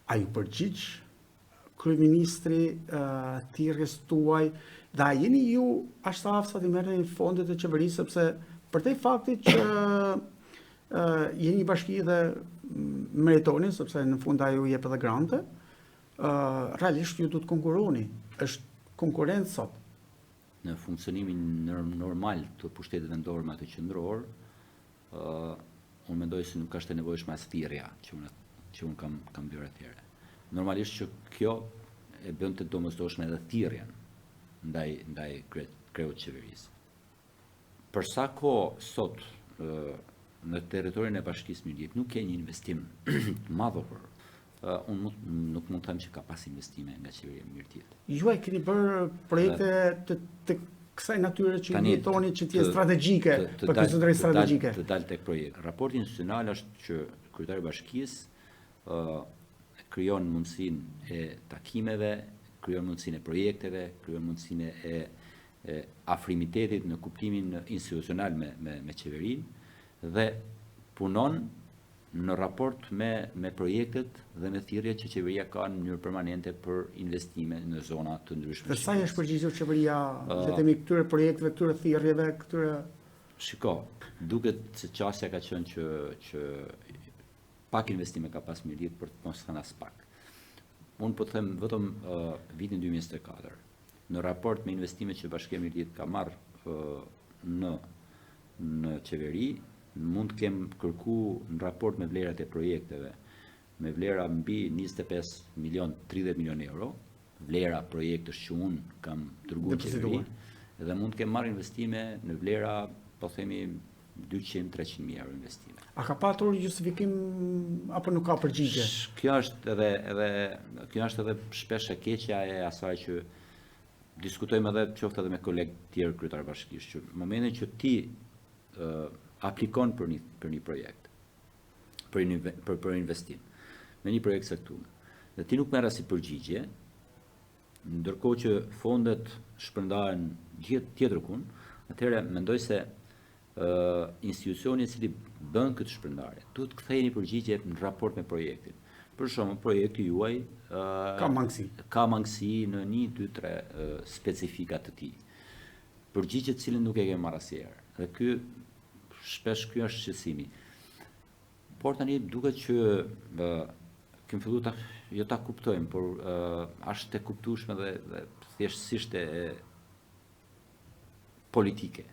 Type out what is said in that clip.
A ju përgjigj kryeministri thirrjes tuaj dhe a jeni ju ashtu aftë të merrni fondet e qeverisë, sepse përtej faktit që jeni një bashki dhe meritoni, sepse në fund ajo jep edhe grante, realisht ju du të konkuroni. Është konkurrencë sot. Në funksionimin normal të pushtetit vendor me atë qendror, unë mendoj se nuk është e nevojshme as thirrja që unë kam bërë atëherë. Normalisht që kjo e bën të domosdoshme edhe thirrjen ndaj kreut qeverisë. Për sa kohë sot në territorin e Bashkisë Mirëdijevë nuk ka një investim të madhor, unë nuk mund të them që ka pas investime nga qeveria e Mirëdijevë. Ju e keni bërë projekte të kësaj natyre që jetoni që të jetë strategjike, për konsideroj strategjike. Të dalë tek projekt. Raporti institucional është që kryetari i Bashkisë krijon mundësinë e takimeve, krijon mundësinë e projekteve, krijon mundësinë e afrimitetit në kuptimin institucional me qeverinë dhe punon në raport me projektet dhe me thirrjet që qeveria ka në mënyrë permanente për investime në zona të ndryshme. Për sa është përgjigjur qeveria, le të themi, këtyre projekteve, këtyre thirrjeve, këtyre? Shiko, duket se qasja ka qenë që pak investime ka pas Mirëdijevë, për të mos thënë as pak. Unë po them vetëm vitin 2024. Në raport me investimet që Bashkia e Mirëdijevë ka marrë në qeveri, mund të kem kërku në raport me vlerat e projekteve, me vlera mbi 25 milion, 30 milion euro, vlera projektës që unë kam dërguar qeveri, dhe mund të kem marrë investime në vlera, po themi, 200-300.000 euro investime. A ka patur justifikim apo nuk ka përgjigje? Kjo është edhe shpesh e keqja e asaj që diskutojmë edhe qoftë edhe me kolegë tjerë kryetar bashkisë, që në momentin që ti aplikon për një projekt, për investim, me një projekt caktuar, dhe ti nuk merr asnjë përgjigje, ndërkohë që fondet shpërndahen tjetër kund, atëherë mendoj se institucioni i cili bën këtë shpërndarje duhet të kthejë një përgjigje në raport me projektin. Për shembull, projekti juaj ka mangësi në 1, 2, 3 specifika të tij. Përgjigje të cilën nuk e ke marrë asnjëherë. Dhe ky është shqetësimi. Por tani duket që kemi filluar jo ta kuptojmë, por është e kuptueshme dhe thjeshtësisht e politike.